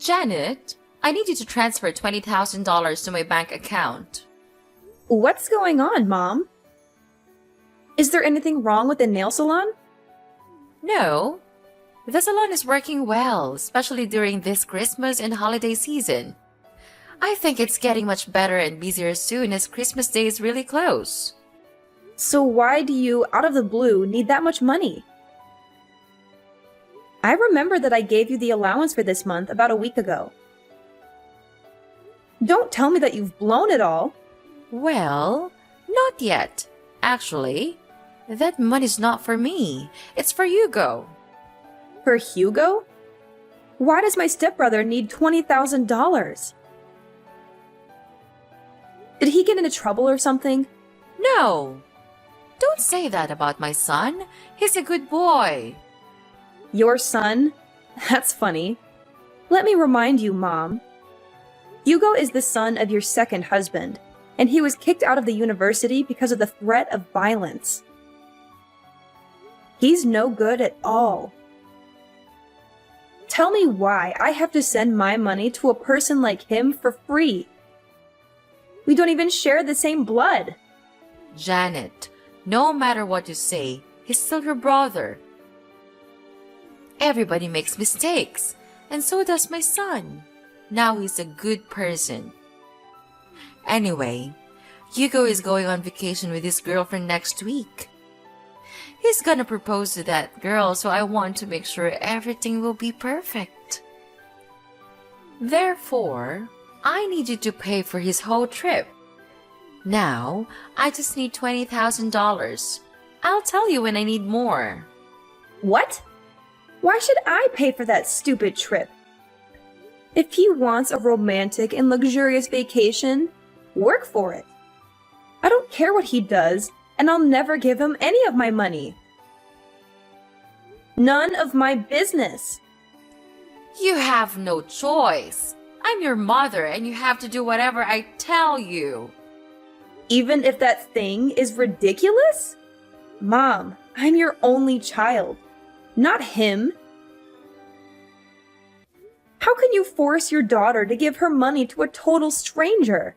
Janet, I need you to transfer $20,000 to my bank account. What's going on, Mom? Is there anything wrong with the nail salon? No, the salon is working well, especially during this Christmas and holiday season. I think it's getting much better and busier soon as Christmas Day is really close. So why do you, out of the blue, need that much money? I remember that I gave you the allowance for this month about a week ago. Don't tell me that you've blown it all. Well, not yet. Actually, that money's not for me. It's for Hugo. For Hugo? Why does my stepbrother need $20,000? Did he get into trouble or something? No. Don't say that about my son. He's a good boy. Your son? That's funny. Let me remind you, Mom. Hugo is the son of your second husband, and he was kicked out of the university because of the threat of violence. He's no good at all. Tell me why I have to send my money to a person like him for free. We don't even share the same blood. Janet, no matter what you say, he's still your brother. Everybody makes mistakes, and so does my son. Now he's a good person. Anyway, Hugo is going on vacation with his girlfriend next week. He's gonna propose to that girl, so I want to make sure everything will be perfect. Therefore, I need you to pay for his whole trip. Now, I just need $20,000. I'll tell you when I need more. What? Why should I pay for that stupid trip? If he wants a romantic and luxurious vacation, work for it. I don't care what he does, and I'll never give him any of my money. None of my business. You have no choice. I'm your mother, and you have to do whatever I tell you. Even if that thing is ridiculous? Mom, I'm your only child, not him. How can you force your daughter to give her money to a total stranger?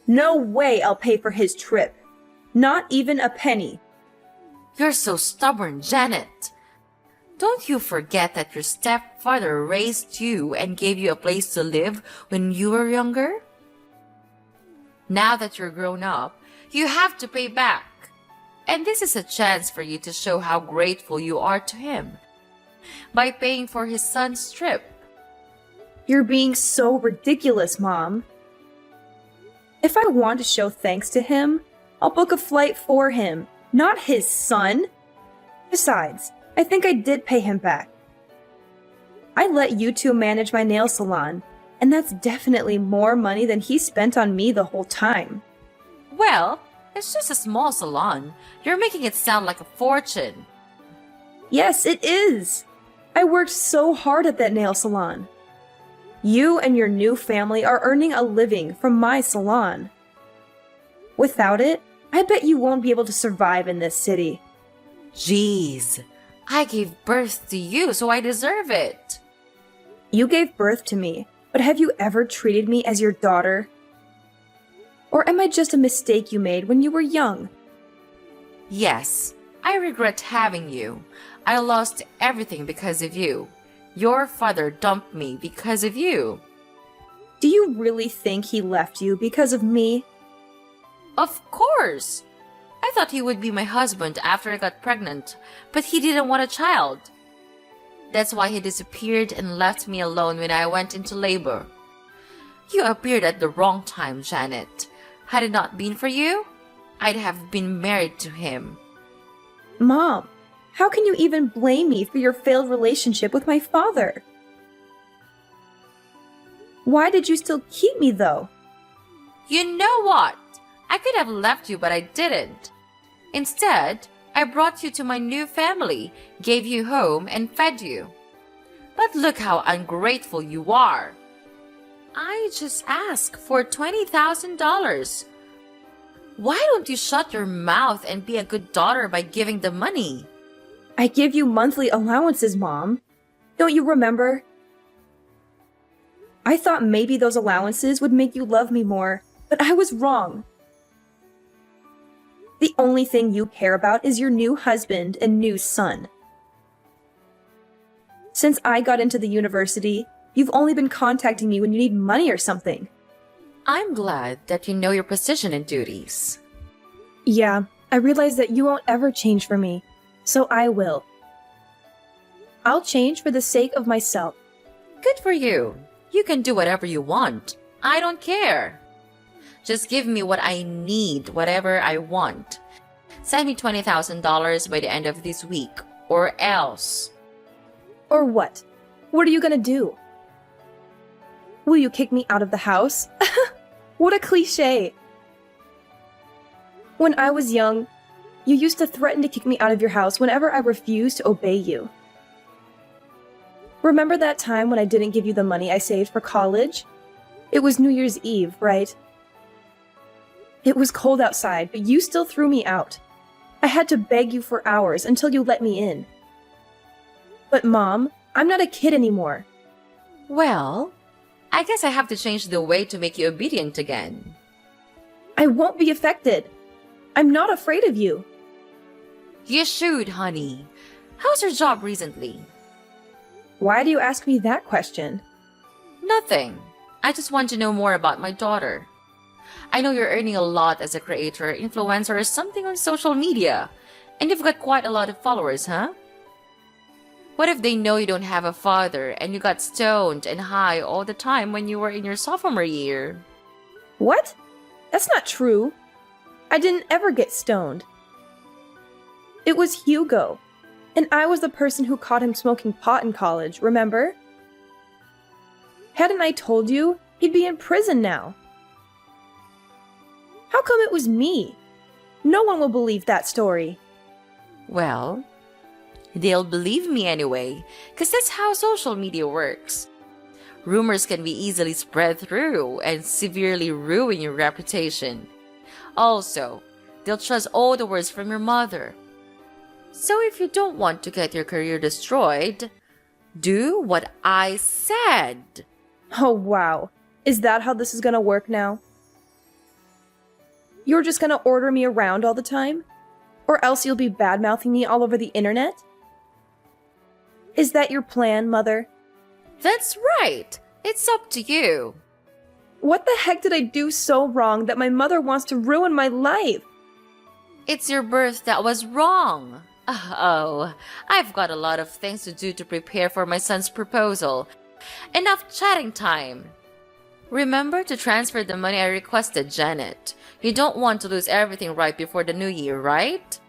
No way I'll pay for his trip. Not even a penny. You're so stubborn, Janet. Don't you forget that your stepfather raised you and gave you a place to live when you were younger? Now that you're grown up, you have to pay back. And this is a chance for you to show how grateful you are to him by paying for his son's trip. You're being so ridiculous, Mom. If I want to show thanks to him, I'll book a flight for him, not his son. Besides, I think I did pay him back. I let you two manage my nail salon, and that's definitely more money than he spent on me the whole time. Well, it's just a small salon. You're making it sound like a fortune. Yes, it is. I worked so hard at that nail salon. You and your new family are earning a living from my salon. Without it, I bet you won't be able to survive in this city. Jeez, I gave birth to you, so I deserve it. You gave birth to me, but have you ever treated me as your daughter? Or am I just a mistake you made when you were young? Yes, I regret having you. I lost everything because of you. Your father dumped me because of you. Do you really think he left you because of me? Of course. I thought he would be my husband after I got pregnant, but he didn't want a child. That's why he disappeared and left me alone when I went into labor. You appeared at the wrong time, Janet. Had it not been for you, I'd have been married to him. Mom, how can you even blame me for your failed relationship with my father? Why did you still keep me, though? You know what? I could have left you, but I didn't. Instead, I brought you to my new family, gave you home, and fed you. But look how ungrateful you are. I just asked for $20,000. Why don't you shut your mouth and be a good daughter by giving the money? I give you monthly allowances, Mom. Don't you remember? I thought maybe those allowances would make you love me more, but I was wrong. The only thing you care about is your new husband and new son. Since I got into the university, you've only been contacting me when you need money or something. I'm glad that you know your position and duties. Yeah, I realize that you won't ever change for me, so I will. I'll change for the sake of myself. Good for you. You can do whatever you want. I don't care. Just give me what I need, whatever I want. Send me $20,000 by the end of this week, or else. Or what? What are you gonna do? Will you kick me out of the house? What a cliche! When I was young, you used to threaten to kick me out of your house whenever I refused to obey you. Remember that time when I didn't give you the money I saved for college? It was New Year's Eve, right? It was cold outside, but you still threw me out. I had to beg you for hours until you let me in. But Mom, I'm not a kid anymore. Well, I guess I have to change the way to make you obedient again. I won't be affected. I'm not afraid of you. You should, honey. How's your job recently? Why do you ask me that question? Nothing. I just want to know more about my daughter. I know you're earning a lot as a creator, influencer, or something on social media. And you've got quite a lot of followers, huh? What if they know you don't have a father and you got stoned and high all the time when you were in your sophomore year? What? That's not true. I didn't ever get stoned. It was Hugo. And I was the person who caught him smoking pot in college, remember? Hadn't I told you, he'd be in prison now. How come it was me? No one will believe that story. Well, they'll believe me anyway, because that's how social media works. Rumors can be easily spread through and severely ruin your reputation. Also, they'll trust all the words from your mother. So if you don't want to get your career destroyed, do what I said. Oh, wow. Is that how this is gonna work now? You're just gonna order me around all the time? Or else you'll be bad-mouthing me all over the internet? Is that your plan, Mother? That's right. It's up to you. What the heck did I do so wrong that my mother wants to ruin my life? It's your birth that was wrong. Oh, I've got a lot of things to do to prepare for my son's proposal. Enough chatting time. Remember to transfer the money I requested, Janet. You don't want to lose everything right before the new year, right?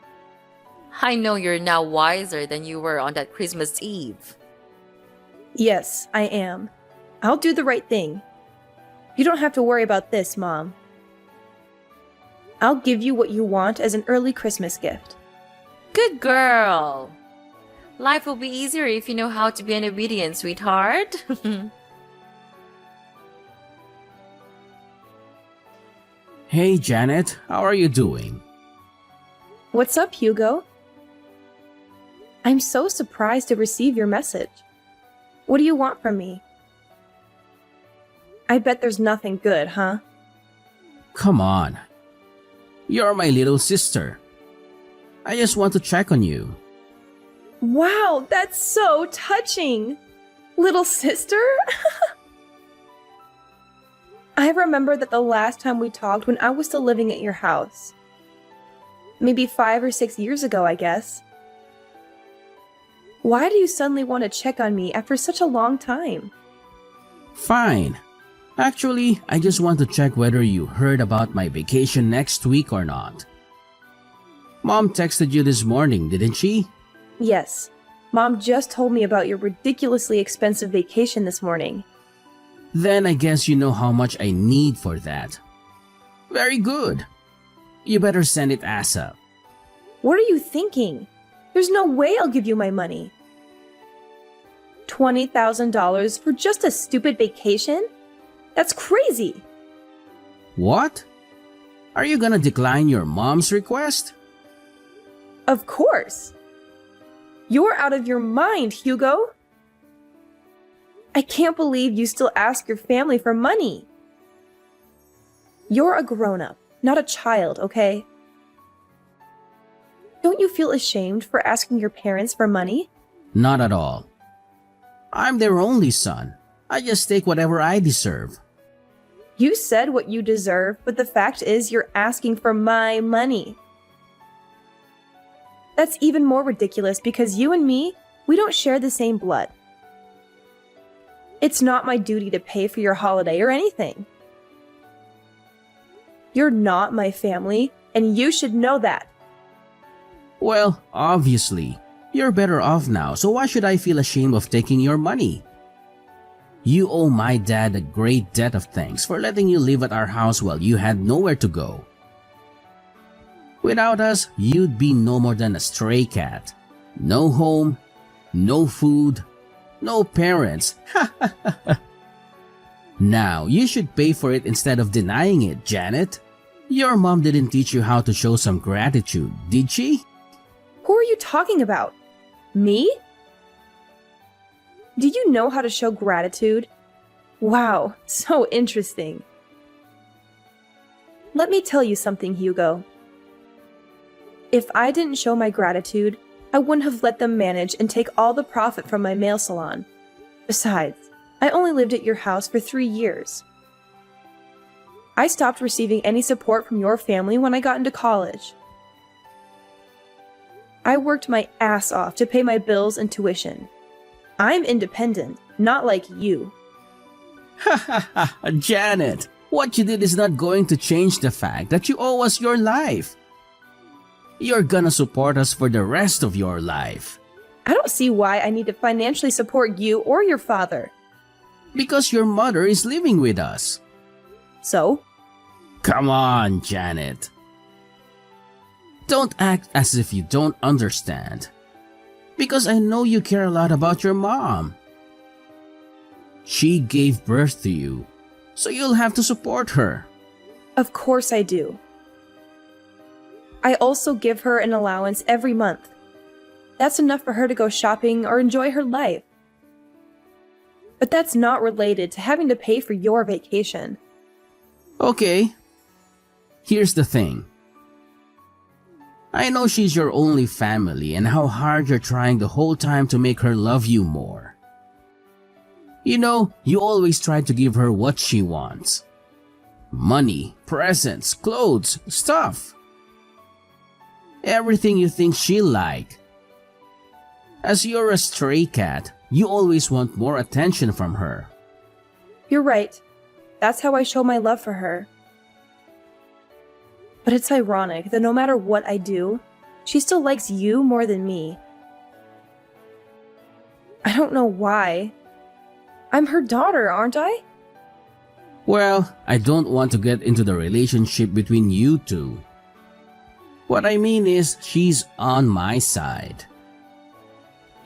I know you're now wiser than you were on that Christmas Eve. Yes, I am. I'll do the right thing. You don't have to worry about this, Mom. I'll give you what you want as an early Christmas gift. Good girl. Life will be easier if you know how to be an obedient sweetheart. Hey Janet, how are you doing? What's up, Hugo? I'm so surprised to receive your message. What do you want from me? I bet there's nothing good, huh? Come on. You're my little sister. I just want to check on you. Wow, that's so touching! Little sister? I remember that the last time we talked when I was still living at your house. Maybe 5 or 6 years ago, I guess. Why do you suddenly want to check on me after such a long time? Fine. Actually, I just want to check whether you heard about my vacation next week or not. Mom texted you this morning, didn't she? Yes. Mom just told me about your ridiculously expensive vacation this morning. Then I guess you know how much I need for that. Very good. You better send it ASAP. What are you thinking? There's no way I'll give you my money. $20,000 for just a stupid vacation? That's crazy! What? Are you gonna decline your mom's request? Of course! You're out of your mind, Hugo! I can't believe you still ask your family for money. You're a grown-up, not a child, okay? Don't you feel ashamed for asking your parents for money? Not at all. I'm their only son. I just take whatever I deserve. You said what you deserve, but the fact is you're asking for my money. That's even more ridiculous because you and me, we don't share the same blood. It's not my duty to pay for your holiday or anything. You're not my family, and you should know that. Well, obviously, you're better off now, so why should I feel ashamed of taking your money? You owe my dad a great debt of thanks for letting you live at our house while you had nowhere to go. Without us, you'd be no more than a stray cat. No home, no food, no parents. Now, you should pay for it instead of denying it, Janet. Your mom didn't teach you how to show some gratitude, did she? Who are you talking about? Me? Do you know how to show gratitude? Wow, so interesting. Let me tell you something, Hugo. If I didn't show my gratitude, I wouldn't have let them manage and take all the profit from my nail salon. Besides, I only lived at your house for 3 years. I stopped receiving any support from your family when I got into college. I worked my ass off to pay my bills and tuition. I'm independent, not like you. Janet, what you did is not going to change the fact that you owe us your life. You're gonna support us for the rest of your life. I don't see why I need to financially support you or your father. Because your mother is living with us. So? Come on, Janet. Don't act as if you don't understand. Because I know you care a lot about your mom. She gave birth to you, so you'll have to support her. Of course I do. I also give her an allowance every month. That's enough for her to go shopping or enjoy her life. But that's not related to having to pay for your vacation. Okay. Here's the thing. I know she's your only family and how hard you're trying the whole time to make her love you more. You know, you always try to give her what she wants. Money, presents, clothes, stuff. Everything you think she'll like. As you're a stray cat, you always want more attention from her. You're right. That's how I show my love for her. But it's ironic that no matter what I do, she still likes you more than me. I don't know why. I'm her daughter, aren't I? Well, I don't want to get into the relationship between you two. What I mean is, she's on my side.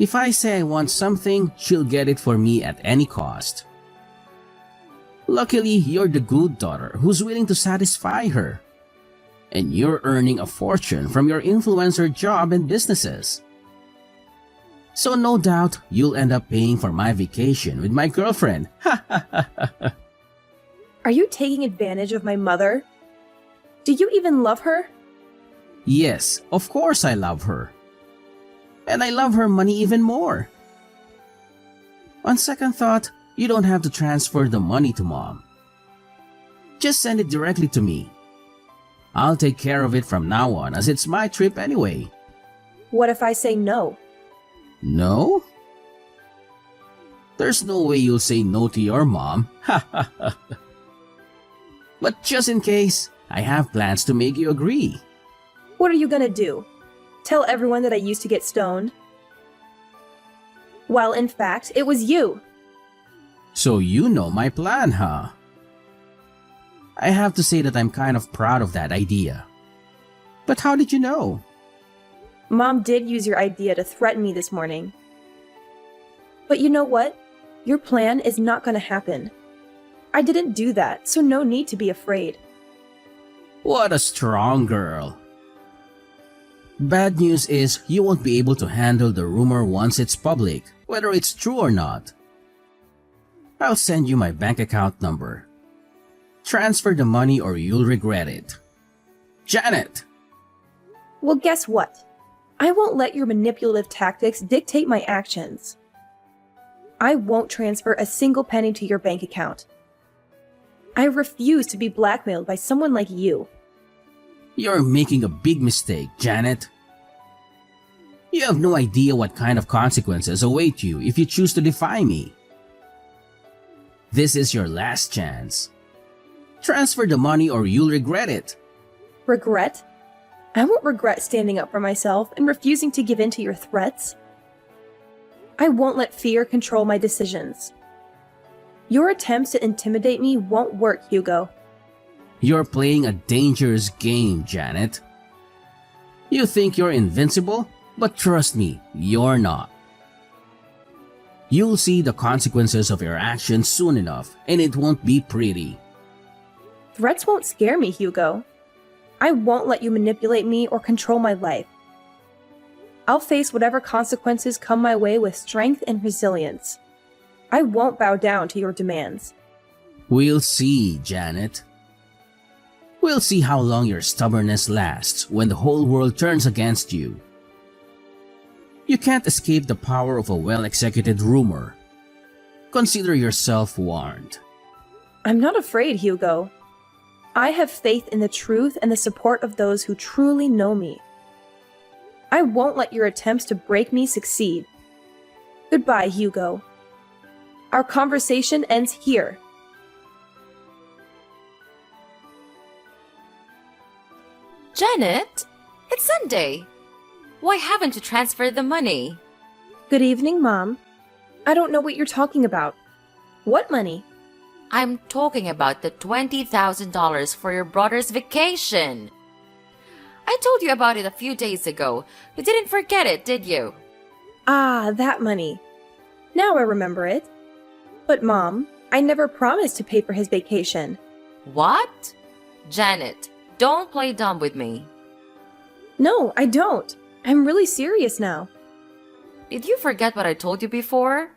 If I say I want something, she'll get it for me at any cost. Luckily, you're the good daughter who's willing to satisfy her. And you're earning a fortune from your influencer job and businesses. So no doubt, you'll end up paying for my vacation with my girlfriend. Are you taking advantage of my mother? Do you even love her? Yes, of course I love her. And I love her money even more. On second thought, you don't have to transfer the money to mom. Just send it directly to me. I'll take care of it from now on as it's my trip anyway. What if I say no? No? There's no way you'll say no to your mom. But just in case, I have plans to make you agree. What are you gonna do? Tell everyone that I used to get stoned? Well, in fact, it was you. So you know my plan, huh? I have to say that I'm kind of proud of that idea. But how did you know? Mom did use your idea to threaten me this morning. But you know what? Your plan is not gonna happen. I didn't do that, so no need to be afraid. What a strong girl. Bad news is you won't be able to handle the rumor once it's public, whether it's true or not. I'll send you my bank account number. Transfer the money or you'll regret it. Janet! Well, guess what? I won't let your manipulative tactics dictate my actions. I won't transfer a single penny to your bank account. I refuse to be blackmailed by someone like you. You're making a big mistake, Janet. You have no idea what kind of consequences await you if you choose to defy me. This is your last chance. Transfer the money or you'll regret it. Regret? I won't regret standing up for myself and refusing to give in to your threats. I won't let fear control my decisions. Your attempts to intimidate me won't work, Hugo. You're playing a dangerous game, Janet. You think you're invincible, but trust me, you're not. You'll see the consequences of your actions soon enough, and it won't be pretty. Threats won't scare me, Hugo. I won't let you manipulate me or control my life. I'll face whatever consequences come my way with strength and resilience. I won't bow down to your demands. We'll see, Janet. We'll see how long your stubbornness lasts when the whole world turns against you. You can't escape the power of a well-executed rumor. Consider yourself warned. I'm not afraid, Hugo. I have faith in the truth and the support of those who truly know me. I won't let your attempts to break me succeed. Goodbye, Hugo. Our conversation ends here. Janet, it's Sunday. Why haven't you transferred the money? Good evening, Mom. I don't know what you're talking about. What money? I'm talking about the $20,000 for your brother's vacation. I told you about it a few days ago. You didn't forget it, did you? Ah, that money. Now I remember it. But Mom, I never promised to pay for his vacation. What? Janet, don't play dumb with me. No, I don't. I'm really serious now. Did you forget what I told you before?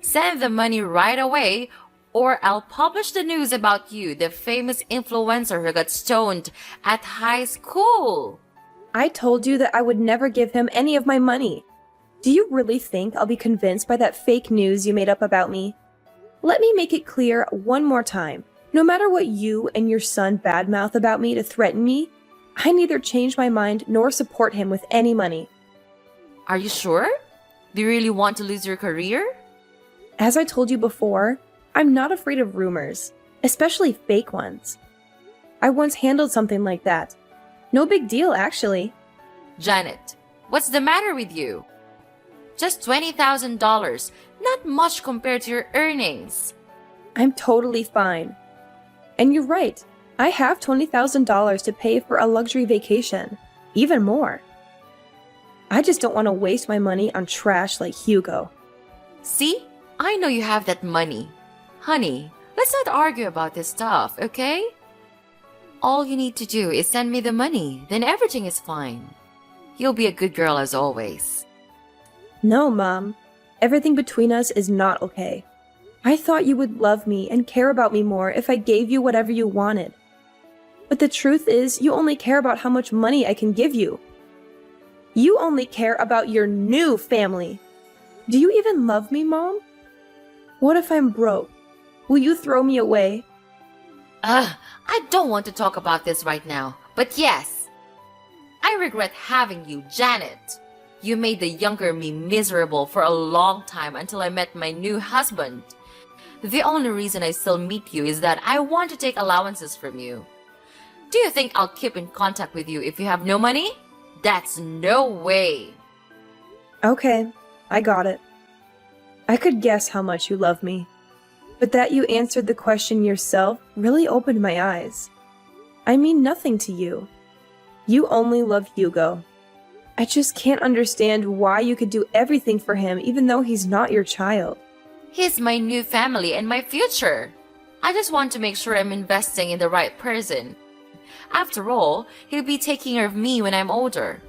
Send the money right away, or I'll publish the news about you, the famous influencer who got stoned at high school. I told you that I would never give him any of my money. Do you really think I'll be convinced by that fake news you made up about me? Let me make it clear one more time. No matter what you and your son badmouth about me to threaten me, I neither change my mind nor support him with any money. Are you sure? Do you really want to lose your career? As I told you before, I'm not afraid of rumors, especially fake ones. I once handled something like that. No big deal, actually. Janet, what's the matter with you? Just $20,000, not much compared to your earnings. I'm totally fine. And you're right, I have $20,000 to pay for a luxury vacation, even more. I just don't want to waste my money on trash like Hugo. See? I know you have that money. Honey, let's not argue about this stuff, okay? All you need to do is send me the money, then everything is fine. You'll be a good girl as always. No, Mom. Everything between us is not okay. I thought you would love me and care about me more if I gave you whatever you wanted. But the truth is, you only care about how much money I can give you. You only care about your new family. Do you even love me, Mom? What if I'm broke? Will you throw me away? I don't want to talk about this right now, but yes. I regret having you, Janet. You made the younger me miserable for a long time until I met my new husband. The only reason I still meet you is that I want to take allowances from you. Do you think I'll keep in contact with you if you have no money? That's no way. Okay, I got it. I could guess how much you love me. But that you answered the question yourself really opened my eyes. I mean nothing to you. You only love Hugo. I just can't understand why you could do everything for him even though he's not your child. He's my new family and my future. I just want to make sure I'm investing in the right person. After all, he'll be taking care of me when I'm older.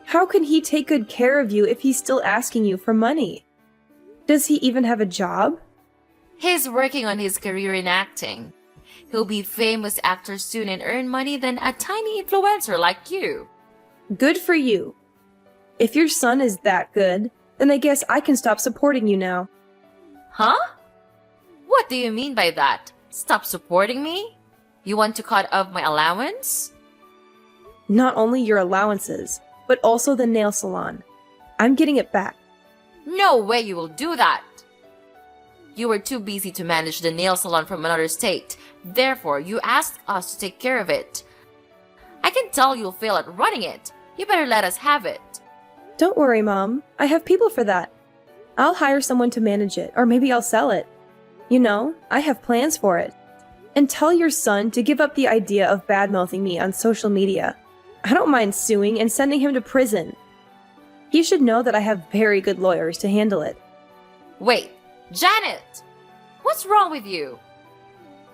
How can he take good care of you if he's still asking you for money? Does he even have a job? He's working on his career in acting. He'll be famous actor soon and earn money than a tiny influencer like you. Good for you. If your son is that good, then I guess I can stop supporting you now. Huh? What do you mean by that? Stop supporting me? You want to cut off my allowance? Not only your allowances, but also the nail salon. I'm getting it back. No way you will do that. You were too busy to manage the nail salon from another state. Therefore, you asked us to take care of it. I can tell you'll fail at running it. You better let us have it. Don't worry, Mom. I have people for that. I'll hire someone to manage it, or maybe I'll sell it. You know, I have plans for it. And tell your son to give up the idea of bad-mouthing me on social media. I don't mind suing and sending him to prison. He should know that I have very good lawyers to handle it. Wait, Janet! What's wrong with you?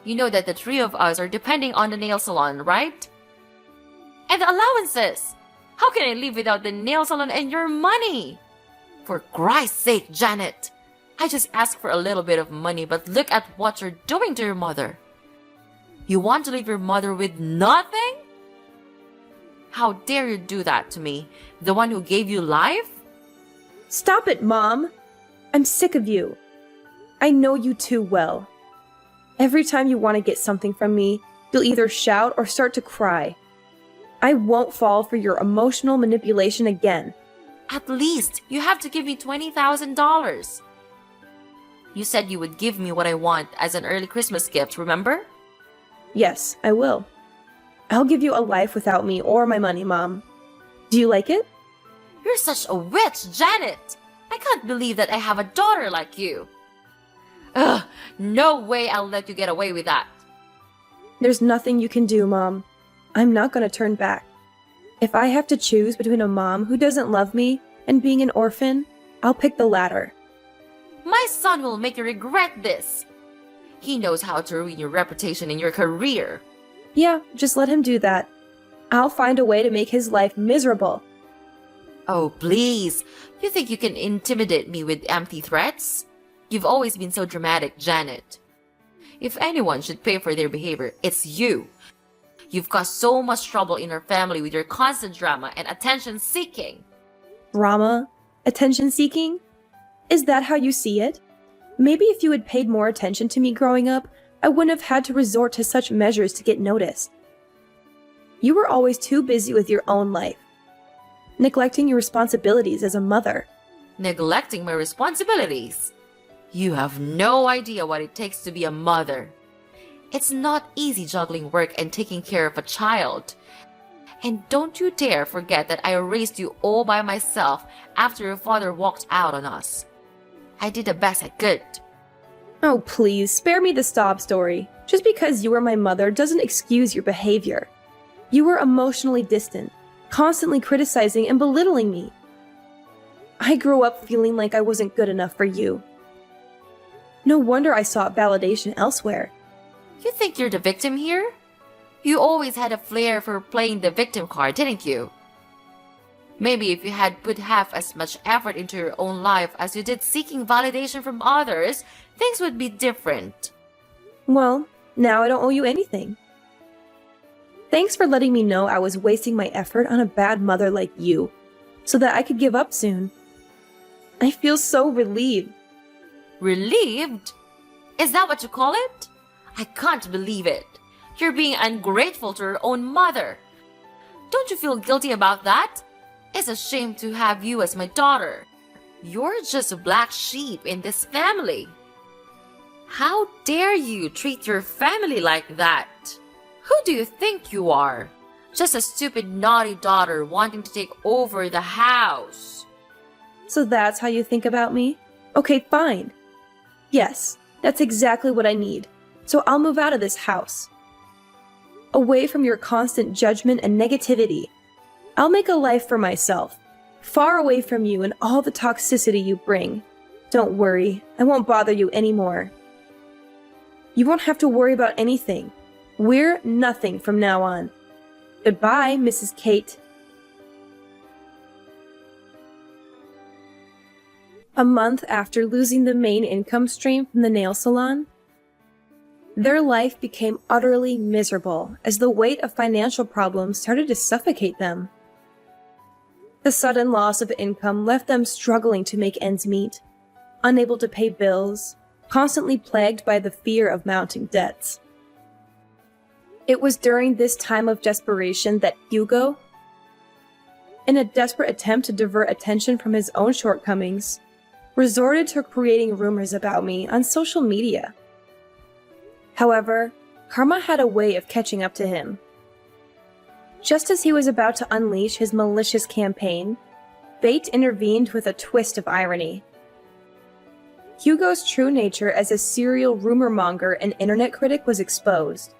You know that the three of us are depending on the nail salon, right? And the allowances! How can I live without the nail salon and your money? For Christ's sake, Janet! I just asked for a little bit of money, but look at what you're doing to your mother. You want to leave your mother with nothing? How dare you do that to me, the one who gave you life? Stop it, Mom! I'm sick of you. I know you too well. Every time you want to get something from me, you'll either shout or start to cry. I won't fall for your emotional manipulation again. At least, you have to give me $20,000. You said you would give me what I want as an early Christmas gift, remember? Yes, I will. I'll give you a life without me or my money, Mom. Do you like it? You're such a witch, Janet! I can't believe that I have a daughter like you. Ugh, no way I'll let you get away with that. There's nothing you can do, Mom. I'm not going to turn back. If I have to choose between a mom who doesn't love me and being an orphan, I'll pick the latter. My son will make you regret this. He knows how to ruin your reputation and your career. Yeah, just let him do that. I'll find a way to make his life miserable. Oh, please. You think you can intimidate me with empty threats? You've always been so dramatic, Janet. If anyone should pay for their behavior, it's you. You've caused so much trouble in our family with your constant drama and attention-seeking. Drama? Attention-seeking? Is that how you see it? Maybe if you had paid more attention to me growing up, I wouldn't have had to resort to such measures to get noticed. You were always too busy with your own life, neglecting your responsibilities as a mother. Neglecting my responsibilities? You have no idea what it takes to be a mother. It's not easy juggling work and taking care of a child. And don't you dare forget that I raised you all by myself after your father walked out on us. I did the best I could. Oh, please, spare me the sob story. Just because you were my mother doesn't excuse your behavior. You were emotionally distant, constantly criticizing and belittling me. I grew up feeling like I wasn't good enough for you. No wonder I sought validation elsewhere. You think you're the victim here? You always had a flair for playing the victim card, didn't you? Maybe if you had put half as much effort into your own life as you did seeking validation from others, things would be different. Well, now I don't owe you anything. Thanks for letting me know I was wasting my effort on a bad mother like you, so that I could give up soon. I feel so relieved. Relieved? Is that what you call it? I can't believe it. You're being ungrateful to your own mother. Don't you feel guilty about that? It's a shame to have you as my daughter. You're just a black sheep in this family. How dare you treat your family like that? Who do you think you are? Just a stupid, naughty daughter wanting to take over the house. So that's how you think about me? Okay, fine. Yes, that's exactly what I need. So I'll move out of this house. Away from your constant judgment and negativity. I'll make a life for myself, far away from you and all the toxicity you bring. Don't worry, I won't bother you anymore. You won't have to worry about anything. We're nothing from now on. Goodbye, Mrs. Kate. A month after losing the main income stream from the nail salon, their life became utterly miserable as the weight of financial problems started to suffocate them. The sudden loss of income left them struggling to make ends meet, unable to pay bills, constantly plagued by the fear of mounting debts. It was during this time of desperation that Hugo, in a desperate attempt to divert attention from his own shortcomings, resorted to creating rumors about me on social media. However, karma had a way of catching up to him. Just as he was about to unleash his malicious campaign, fate intervened with a twist of irony. Hugo's true nature as a serial rumor monger and internet critic was exposed,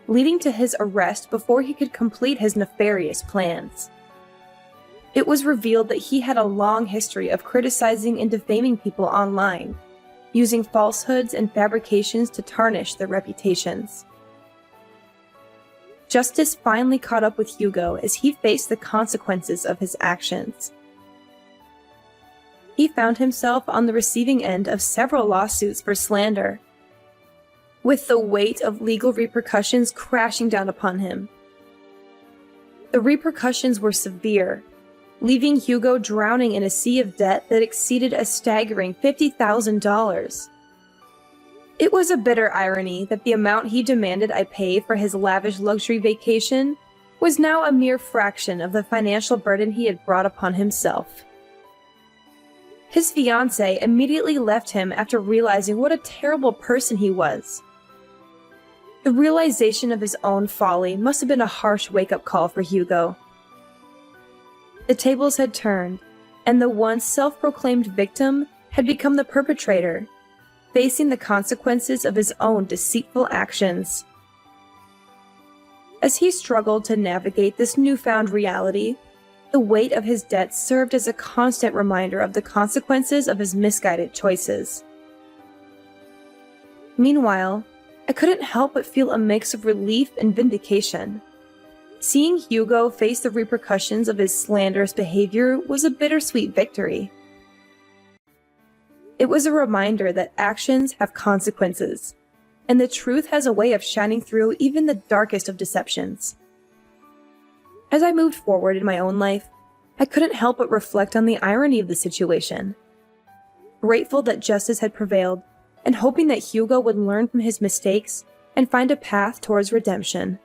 leading to his arrest before he could complete his nefarious plans. It was revealed that he had a long history of criticizing and defaming people online, using falsehoods and fabrications to tarnish their reputations. Justice finally caught up with Hugo as he faced the consequences of his actions. He found himself on the receiving end of several lawsuits for slander, with the weight of legal repercussions crashing down upon him. The repercussions were severe, leaving Hugo drowning in a sea of debt that exceeded a staggering $50,000. It was a bitter irony that the amount he demanded I pay for his lavish luxury vacation was now a mere fraction of the financial burden he had brought upon himself. His fiancée immediately left him after realizing what a terrible person he was. The realization of his own folly must have been a harsh wake-up call for Hugo. The tables had turned, and the once self-proclaimed victim had become the perpetrator, facing the consequences of his own deceitful actions. As he struggled to navigate this newfound reality, the weight of his debts served as a constant reminder of the consequences of his misguided choices. Meanwhile, I couldn't help but feel a mix of relief and vindication. Seeing Hugo face the repercussions of his slanderous behavior was a bittersweet victory. It was a reminder that actions have consequences, and the truth has a way of shining through even the darkest of deceptions. As I moved forward in my own life, I couldn't help but reflect on the irony of the situation. Grateful that justice had prevailed, and hoping that Hugo would learn from his mistakes and find a path towards redemption.